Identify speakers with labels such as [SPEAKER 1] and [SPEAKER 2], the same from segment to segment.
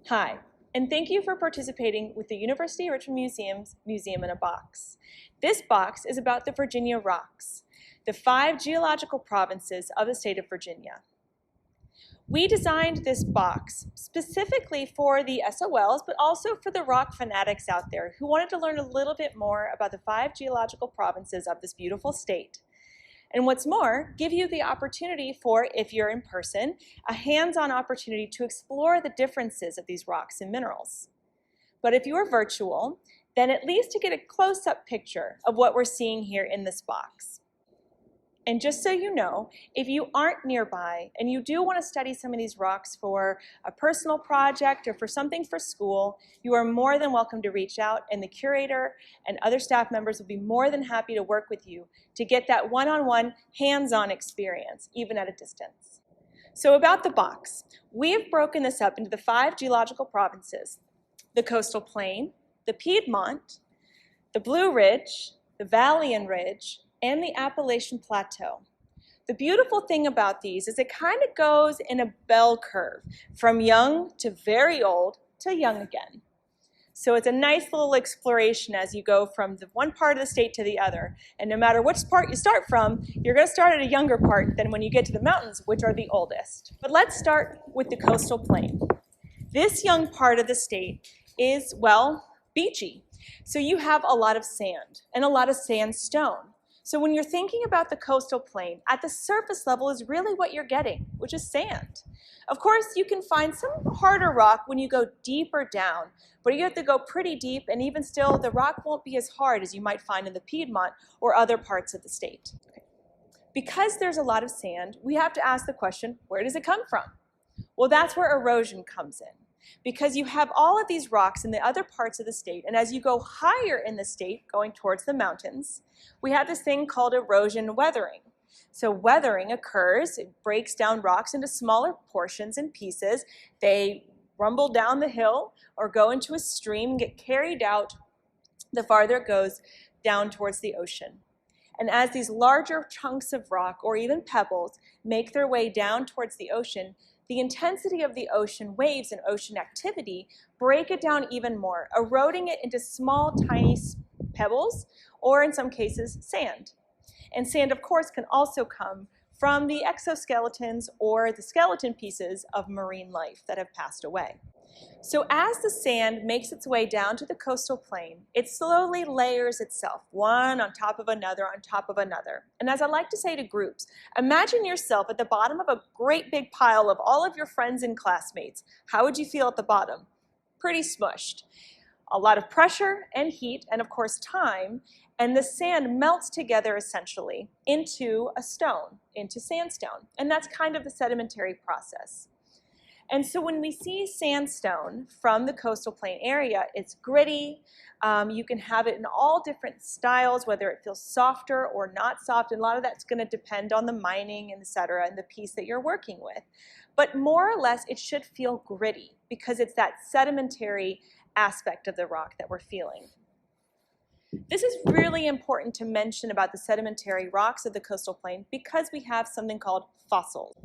[SPEAKER 1] Hi, and thank you for participating with the University of Richmond Museum's Museum in a Box. This box is about the Virginia rocks, the 5 geological provinces of the state of Virginia. We designed this box specifically for the SOLs, but also for the rock fanatics out there who wanted to learn a little bit more about the 5 geological provinces of this beautiful state. And what's more, give you the opportunity for, if you're in person, a hands-on opportunity to explore the differences of these rocks and minerals. But if you are virtual, then at least to get a close-up picture of what we're seeing here in this box. And just so you know, if you aren't nearby and you do want to study some of these rocks for a personal project or for something for school, you are more than welcome to reach out, and the curator and other staff members will be more than happy to work with you to get that one-on-one, hands-on experience, even at a distance. So about the box, we have broken this up into the 5 geological provinces: the coastal plain, the Piedmont, the Blue Ridge, the Valley Ridge, and the Appalachian Plateau. The beautiful thing about these is it kind of goes in a bell curve from young to very old to young again. So it's a nice little exploration as you go from the one part of the state to the other. And no matter which part you start from, you're going to start at a younger part than when you get to the mountains, which are the oldest. But let's start with the coastal plain. This young part of the state is, well, beachy. So you have a lot of sand and a lot of sandstone. So when you're thinking about the coastal plain, at the surface level is really what you're getting, which is sand. Of course, you can find some harder rock when you go deeper down, but you have to go pretty deep, and even still, the rock won't be as hard as you might find in the Piedmont or other parts of the state. Because there's a lot of sand, we have to ask the question, where does it come from? Well, that's where erosion comes in. Because you have all of these rocks in the other parts of the state, and as you go higher in the state, going towards the mountains, we have this thing called erosion weathering. So weathering occurs, it breaks down rocks into smaller portions and pieces. They rumble down the hill or go into a stream, get carried out the farther it goes down towards the ocean. And as these larger chunks of rock or even pebbles make their way down towards the ocean, the intensity of the ocean waves and ocean activity break it down even more, eroding it into small, tiny pebbles, or in some cases, sand. And sand, of course, can also come from the exoskeletons or the skeleton pieces of marine life that have passed away. So as the sand makes its way down to the coastal plain, it slowly layers itself, one on top of another on top of another. And as I like to say to groups, imagine yourself at the bottom of a great big pile of all of your friends and classmates. How would you feel at the bottom? Pretty smushed. A lot of pressure and heat, and of course time, and the sand melts together essentially into a stone, into sandstone. And that's kind of the sedimentary process. And so when we see sandstone from the coastal plain area, it's gritty. You can have it in all different styles, whether it feels softer or not soft. And a lot of that's going to depend on the mining and et cetera and the piece that you're working with. But more or less, it should feel gritty because it's that sedimentary aspect of the rock that we're feeling. This is really important to mention about the sedimentary rocks of the coastal plain because we have something called fossils.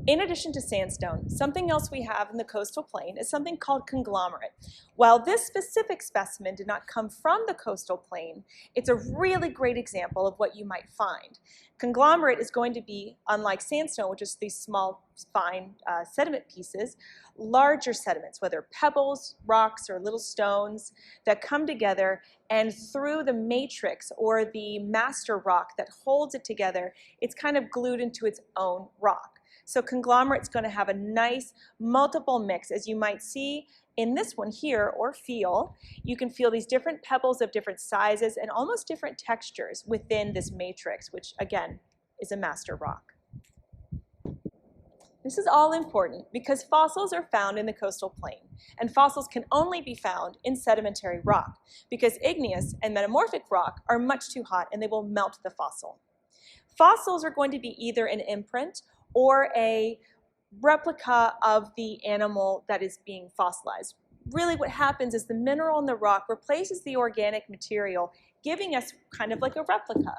[SPEAKER 1] In addition to sandstone, something else we have in the coastal plain is something called conglomerate. While this specific specimen did not come from the coastal plain, it's a really great example of what you might find. Conglomerate is going to be, unlike sandstone, which is these small, fine sediment pieces, larger sediments, whether pebbles, rocks, or little stones that come together, and through the matrix or the master rock that holds it together, it's kind of glued into its own rock. So conglomerate's going to have a nice multiple mix, as you might see in this one here, or feel. You can feel these different pebbles of different sizes and almost different textures within this matrix, which again is a master rock. This is all important because fossils are found in the coastal plain, and fossils can only be found in sedimentary rock because igneous and metamorphic rock are much too hot and they will melt the fossil. Fossils are going to be either an imprint or a replica of the animal that is being fossilized. really what happens is the mineral in the rock replaces the organic material, giving us kind of like a replica.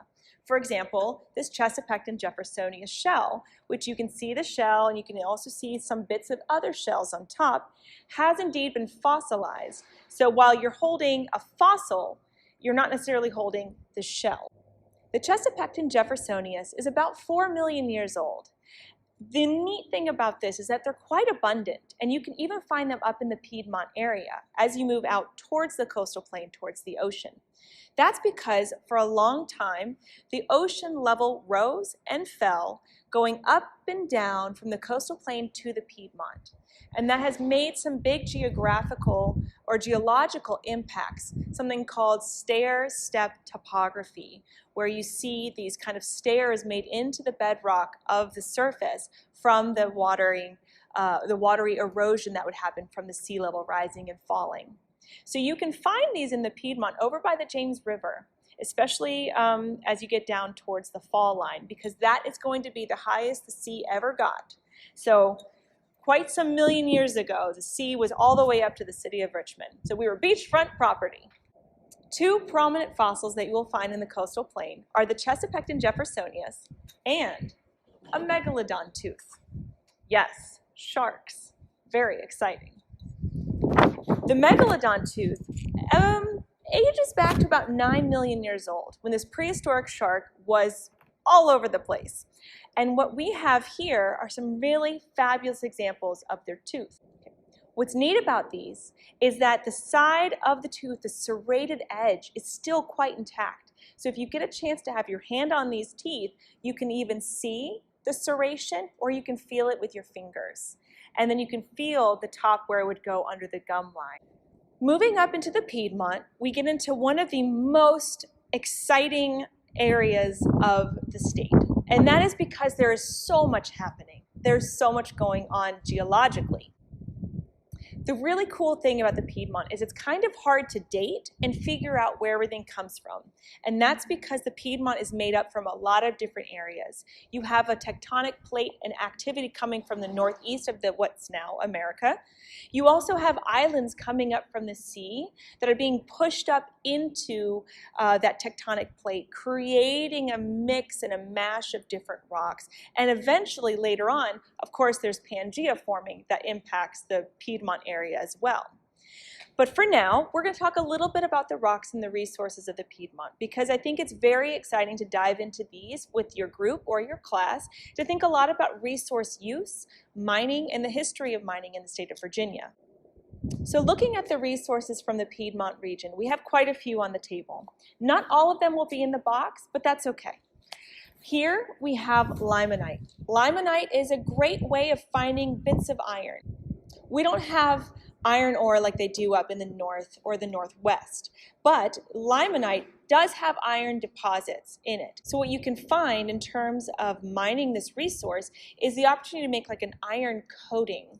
[SPEAKER 1] For example, this Chesapeake Jeffersonia shell, which you can see the shell and you can also see some bits of other shells on top, has indeed been fossilized. So while you're holding a fossil, you're not necessarily holding the shell. The Chesapeake Jeffersonius is about 4 million years old. The neat thing about this is that they're quite abundant, and you can even find them up in the Piedmont area as you move out towards the coastal plain, towards the ocean. That's because for a long time, the ocean level rose and fell, going up and down from the coastal plain to the Piedmont. And that has made some big geographical or geological impacts, something called stair-step topography, where you see these kind of stairs made into the bedrock of the surface from the watery erosion that would happen from the sea level rising and falling. So you can find these in the Piedmont over by the James River, especially as you get down towards the fall line, because that is going to be the highest the sea ever got. So quite some million years ago, the sea was all the way up to the city of Richmond. So we were beachfront property. Two prominent fossils that you will find in the coastal plain are the Chesapeake Jeffersonius and a megalodon tooth. Yes, sharks. Very exciting. The megalodon tooth ages back to about 9 million years old, when this prehistoric shark was all over the place. And what we have here are some really fabulous examples of their tooth. What's neat about these is that the side of the tooth, the serrated edge, is still quite intact. So if you get a chance to have your hand on these teeth, you can even see the serration, or you can feel it with your fingers. And then you can feel the top where it would go under the gum line. Moving up into the Piedmont, we get into one of the most exciting areas of the state. And that is because there is so much happening. There's so much going on geologically. The really cool thing about the Piedmont is it's kind of hard to date and figure out where everything comes from. And that's because the Piedmont is made up from a lot of different areas. You have a tectonic plate and activity coming from the northeast of what's now America. You also have islands coming up from the sea that are being pushed up into that tectonic plate, creating a mix and a mash of different rocks. And eventually later on, of course, there's Pangea forming that impacts the Piedmont area as well. But for now, we're going to talk a little bit about the rocks and the resources of the Piedmont, because I think it's very exciting to dive into these with your group or your class, to think a lot about resource use, mining, and the history of mining in the state of Virginia. So looking at the resources from the Piedmont region, we have quite a few on the table. Not all of them will be in the box, but that's okay. Here we have limonite. Limonite is a great way of finding bits of iron. We don't have iron ore like they do up in the north or the northwest, but limonite does have iron deposits in it. So what you can find in terms of mining this resource is the opportunity to make like an iron coating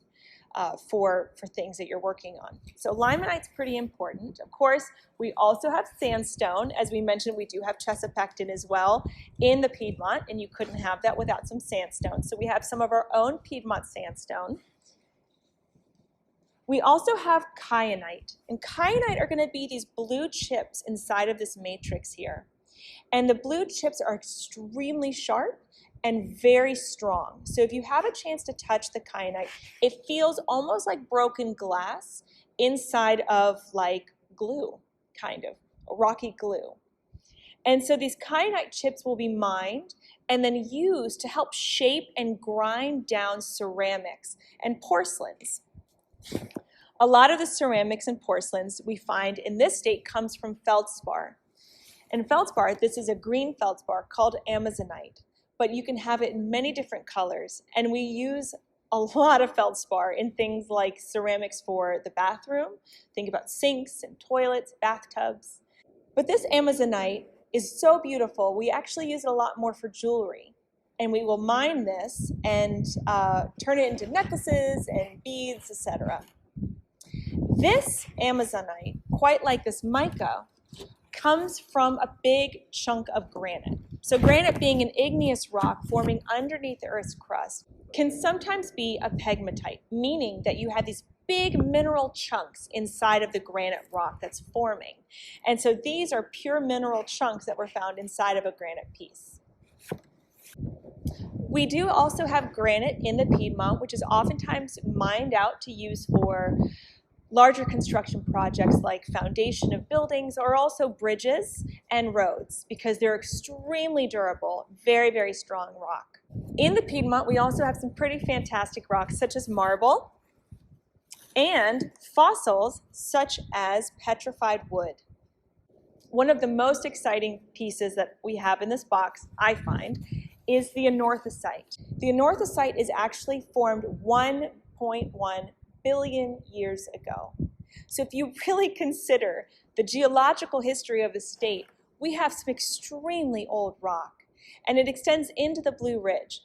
[SPEAKER 1] for things that you're working on. So limonite's pretty important. Of course, we also have sandstone. As we mentioned, we do have Chesapeake as well in the Piedmont, and you couldn't have that without some sandstone. So we have some of our own Piedmont sandstone. We also have kyanite, and kyanite are going to be these blue chips inside of this matrix here. And the blue chips are extremely sharp and very strong. So if you have a chance to touch the kyanite, it feels almost like broken glass inside of like glue, kind of, rocky glue. And so these kyanite chips will be mined and then used to help shape and grind down ceramics and porcelains. A lot of the ceramics and porcelains we find in this state comes from feldspar. And feldspar, this is a green feldspar called amazonite, but you can have it in many different colors. And we use a lot of feldspar in things like ceramics for the bathroom. Think about sinks and toilets, bathtubs. But this amazonite is so beautiful, we actually use it a lot more for jewelry. And we will mine this and turn it into necklaces and beads, etc. This amazonite, quite like this mica, comes from a big chunk of granite. So granite, being an igneous rock forming underneath the Earth's crust, can sometimes be a pegmatite, meaning that you have these big mineral chunks inside of the granite rock that's forming. And so these are pure mineral chunks that were found inside of a granite piece. We do also have granite in the Piedmont, which is oftentimes mined out to use for larger construction projects like foundation of buildings or also bridges and roads, because they're extremely durable, very, very strong rock. In the Piedmont, we also have some pretty fantastic rocks such as marble and fossils such as petrified wood. One of the most exciting pieces that we have in this box, I find, is the anorthosite. The anorthosite is actually formed 1.1 billion years ago. So if you really consider the geological history of the state, we have some extremely old rock, and it extends into the Blue Ridge.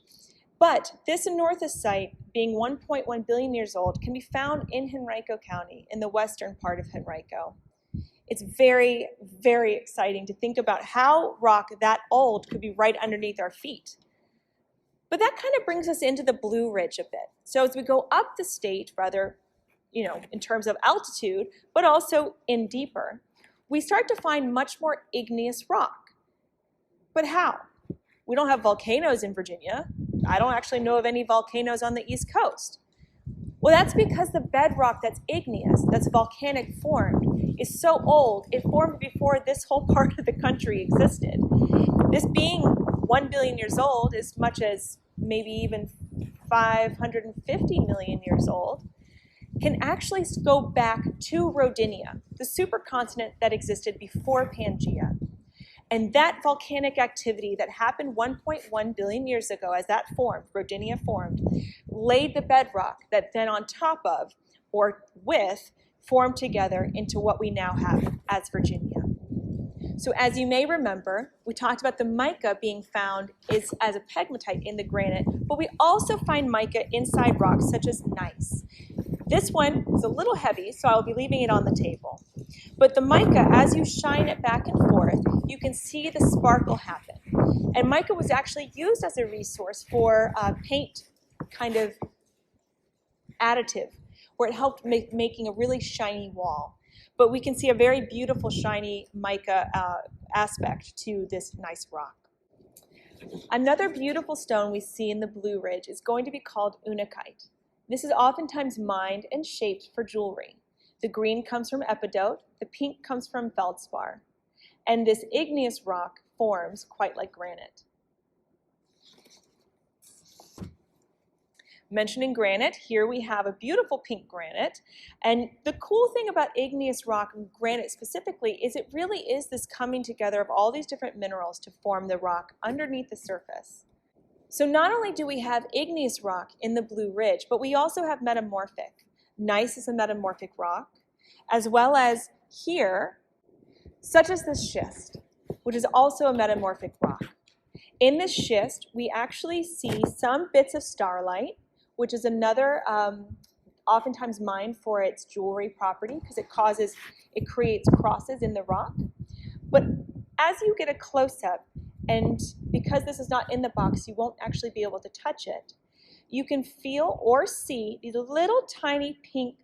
[SPEAKER 1] But this anorthosite, being 1.1 billion years old, can be found in Henrico County, in the western part of Henrico. It's very, very exciting to think about how rock that old could be right underneath our feet. But that kind of brings us into the Blue Ridge a bit. So as we go up the state, rather, in terms of altitude, but also in deeper, we start to find much more igneous rock. But how? We don't have volcanoes in Virginia. I don't actually know of any volcanoes on the East Coast. Well, that's because the bedrock that's igneous, that's volcanic formed, is so old, it formed before this whole part of the country existed. This being 1 billion years old, as much as maybe even 550 million years old, can actually go back to Rodinia, the supercontinent that existed before Pangaea. And that volcanic activity that happened 1.1 billion years ago, as that formed, Rodinia formed, laid the bedrock that then on top of, or with, formed together into what we now have as Virginia. So as you may remember, we talked about the mica being found as a pegmatite in the granite, but we also find mica inside rocks such as gneiss. This one is a little heavy, so I'll be leaving it on the table. But the mica, as you shine it back and forth, you can see the sparkle happen. And mica was actually used as a resource for paint kind of additive, where it helped making a really shiny wall. But we can see a very beautiful shiny mica aspect to this nice rock. Another beautiful stone we see in the Blue Ridge is going to be called unakite. This is oftentimes mined and shaped for jewelry. The green comes from epidote, the pink comes from feldspar, and this igneous rock forms quite like granite. Mentioning granite, here we have a beautiful pink granite, and the cool thing about igneous rock and granite specifically is it really is this coming together of all these different minerals to form the rock underneath the surface. So not only do we have igneous rock in the Blue Ridge, but we also have metamorphic. Gneiss is a metamorphic rock, as well as here, such as this schist, which is also a metamorphic rock. In this schist, we actually see some bits of starlight, which is another oftentimes mined for its jewelry property because it creates crosses in the rock. But as you get a close-up, and because this is not in the box, you won't actually be able to touch it, you can feel or see these little tiny pink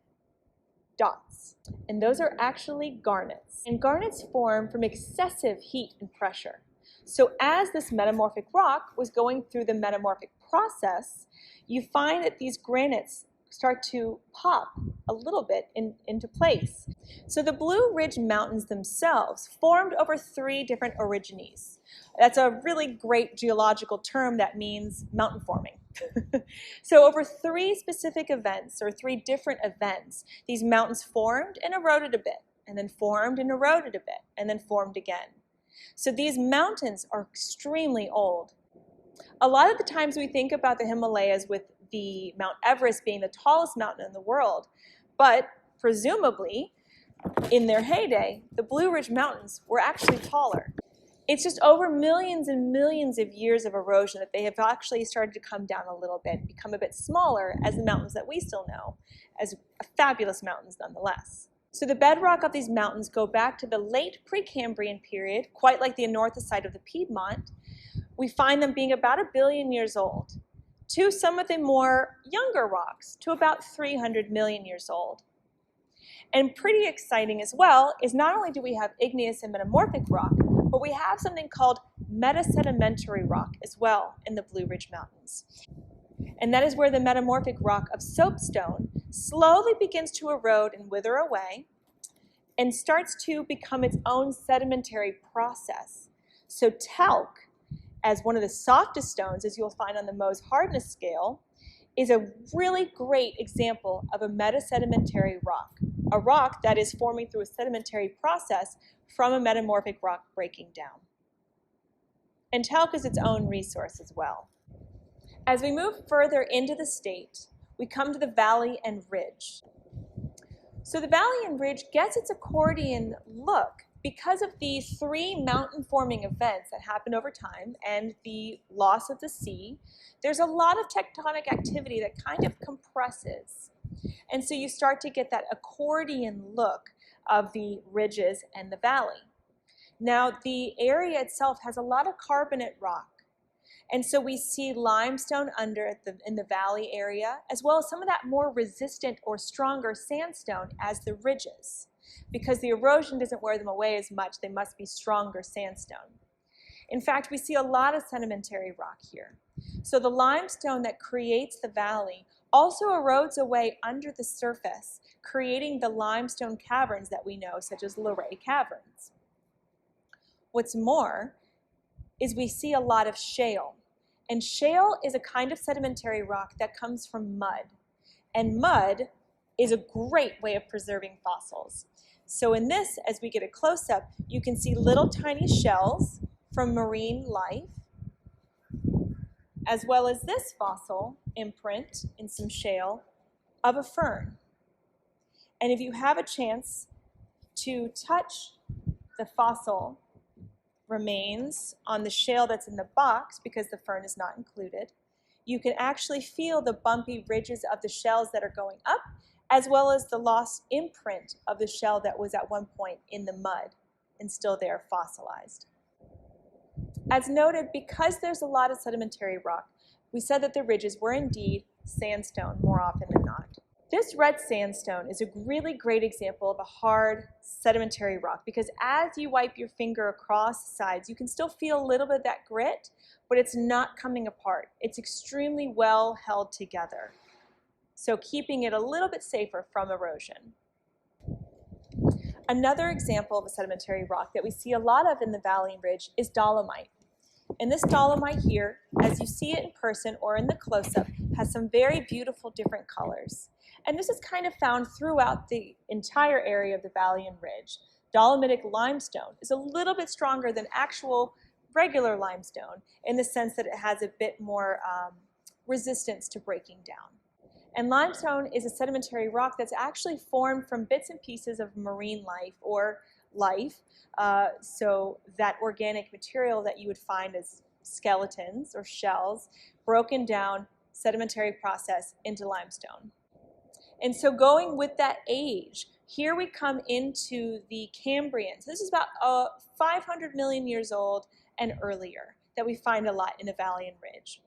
[SPEAKER 1] dots. And those are actually garnets. And garnets form from excessive heat and pressure. So as this metamorphic rock was going through the metamorphic process, you find that these granites start to pop a little bit into place. So the Blue Ridge Mountains themselves formed over 3 different orogenies. That's a really great geological term that means mountain forming. So over 3 specific events, or 3 different events, these mountains formed and eroded a bit, and then formed and eroded a bit, and then formed again. So these mountains are extremely old. A lot of the times we think about the Himalayas with the Mount Everest being the tallest mountain in the world, but presumably in their heyday, the Blue Ridge Mountains were actually taller. It's just over millions and millions of years of erosion that they have actually started to come down a little bit, become a bit smaller as the mountains that we still know as fabulous mountains nonetheless. So the bedrock of these mountains go back to the late Precambrian period, quite like the anorthosite of the Piedmont. We find them being about 1 billion years old, to some of the more younger rocks, to about 300 million years old. And pretty exciting as well is not only do we have igneous and metamorphic rock, but we have something called metasedimentary rock as well in the Blue Ridge Mountains. And that is where the metamorphic rock of soapstone slowly begins to erode and wither away and starts to become its own sedimentary process. So talc, as one of the softest stones, as you'll find on the Mohs hardness scale, is a really great example of a metasedimentary rock, a rock that is forming through a sedimentary process from a metamorphic rock breaking down. And talc is its own resource as well. As we move further into the state, we come to the valley and ridge. So the valley and ridge gets its accordion look because of the three mountain-forming events that happen over time and the loss of the sea. There's a lot of tectonic activity that kind of compresses. And so you start to get that accordion look of the ridges and the valley. Now, the area itself has a lot of carbonate rock. And so we see limestone in the valley area, as well as some of that more resistant or stronger sandstone as the ridges. Because the erosion doesn't wear them away as much, they must be stronger sandstone. In fact, we see a lot of sedimentary rock here. So the limestone that creates the valley also erodes away under the surface, creating the limestone caverns that we know, such as Luray caverns. What's more is we see a lot of shale. And shale is a kind of sedimentary rock that comes from mud. And mud is a great way of preserving fossils. So in this, as we get a close-up, you can see little tiny shells from marine life, as well as this fossil imprint in some shale of a fern. And if you have a chance to touch the fossil remains on the shale that's in the box, because the fern is not included, you can actually feel the bumpy ridges of the shells that are going up, as well as the lost imprint of the shell that was at one point in the mud and still there fossilized. As noted, because there's a lot of sedimentary rock, we said that the ridges were indeed sandstone more often than not. This red sandstone is a really great example of a hard sedimentary rock because as you wipe your finger across the sides, you can still feel a little bit of that grit, but it's not coming apart. It's extremely well held together, so keeping it a little bit safer from erosion. Another example of a sedimentary rock that we see a lot of in the valley and ridge is dolomite. And this dolomite here, as you see it in person or in the close-up, has some very beautiful different colors. And this is kind of found throughout the entire area of the valley and ridge. Dolomitic limestone is a little bit stronger than actual regular limestone in the sense that it has a bit more resistance to breaking down. And limestone is a sedimentary rock that's actually formed from bits and pieces of marine life or life, so that organic material that you would find as skeletons or shells, broken down sedimentary process into limestone. And so going with that age, here we come into the Cambrian. So this is about 500 million years old and earlier that we find a lot in the valley and ridge.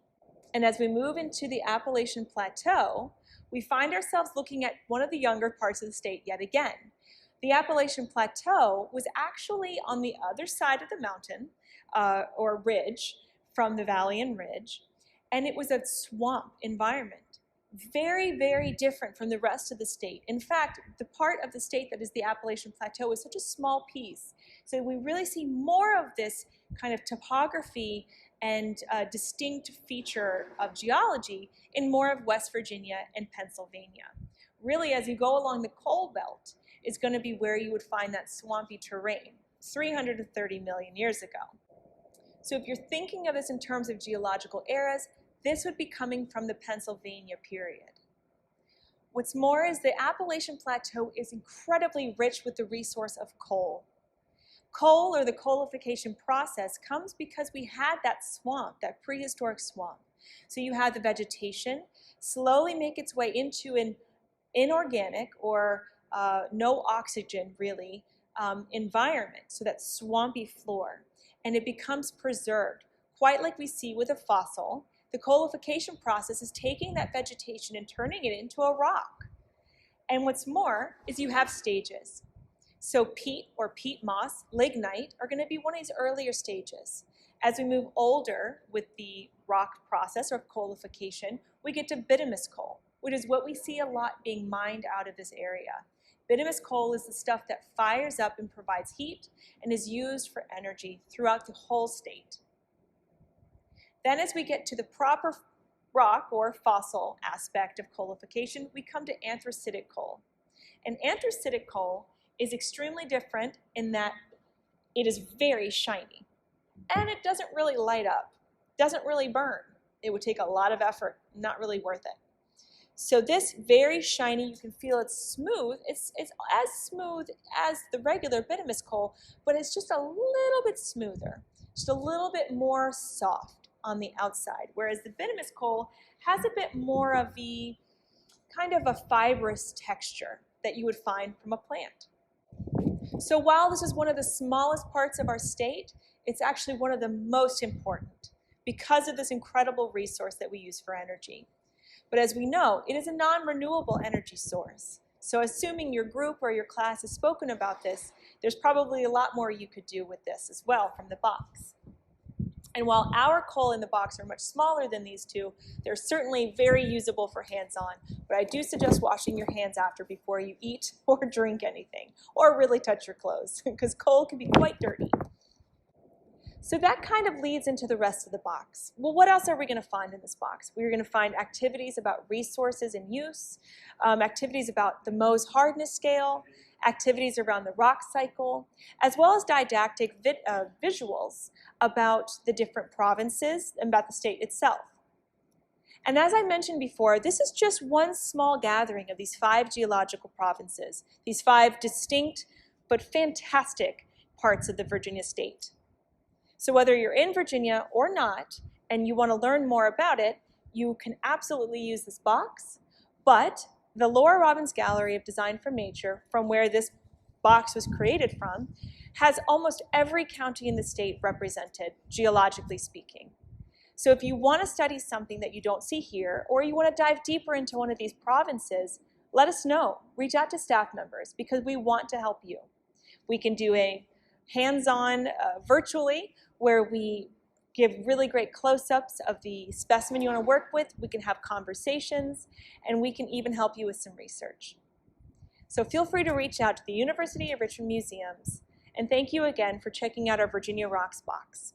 [SPEAKER 1] And as we move into the Appalachian Plateau, we find ourselves looking at one of the younger parts of the state yet again. The Appalachian Plateau was actually on the other side of the mountain, or ridge, from the valley and ridge, and it was a swamp environment. Very, very different from the rest of the state. In fact, the part of the state that is the Appalachian Plateau is such a small piece. So we really see more of this kind of topography and distinct feature of geology in more of West Virginia and Pennsylvania. Really, as you go along the coal belt, is going to be where you would find that swampy terrain 330 million years ago. So if you're thinking of this in terms of geological eras, this would be coming from the Pennsylvania period. What's more is the Appalachian Plateau is incredibly rich with the resource of coal. Coal, or the coalification process, comes because we had that swamp, that prehistoric swamp. So you have the vegetation slowly make its way into an inorganic or no oxygen really environment, so that swampy floor, and it becomes preserved, quite like we see with a fossil The coalification process is taking that vegetation and turning it into a rock. And what's more is you have stages. So peat or peat moss, lignite are going to be one of these earlier stages. As we move older with the rock process or coalification, we get to bituminous coal, which is what we see a lot being mined out of this area. Bituminous coal is the stuff that fires up and provides heat and is used for energy throughout the whole state. Then as we get to the proper rock or fossil aspect of coalification, we come to anthracitic coal. And anthracitic coal is extremely different in that it is very shiny. And it doesn't really light up, doesn't really burn. It would take a lot of effort, not really worth it. So this very shiny, you can feel it's smooth. It's as smooth as the regular bituminous coal, but it's just a little bit smoother, just a little bit more soft on the outside, whereas the bituminous coal has a bit more of the kind of a fibrous texture that you would find from a plant. So while this is one of the smallest parts of our state, it's actually one of the most important because of this incredible resource that we use for energy. But as we know, it is a non-renewable energy source. So assuming your group or your class has spoken about this, there's probably a lot more you could do with this as well from the box. And while our coal in the box are much smaller than these two, they're certainly very usable for hands-on. But I do suggest washing your hands after before you eat or drink anything, or really touch your clothes, because coal can be quite dirty. So that kind of leads into the rest of the box. Well, what else are we going to find in this box? We're going to find activities about resources and use, activities about the Mohs hardness scale, activities around the rock cycle, as well as didactic visuals about the different provinces and about the state itself. And as I mentioned before, this is just one small gathering of these 5 geological provinces, these 5 distinct but fantastic parts of the Virginia state. So whether you're in Virginia or not, and you want to learn more about it, you can absolutely use this box, but the Laura Robbins Gallery of Design from Nature, from where this box was created from, has almost every county in the state represented, geologically speaking. So if you want to study something that you don't see here, or you want to dive deeper into one of these provinces, let us know. Reach out to staff members because we want to help you. We can do a hands-on virtually where we give really great close-ups of the specimen you want to work with. We can have conversations, and we can even help you with some research. So feel free to reach out to the University of Richmond Museums, and thank you again for checking out our Virginia Rocks box.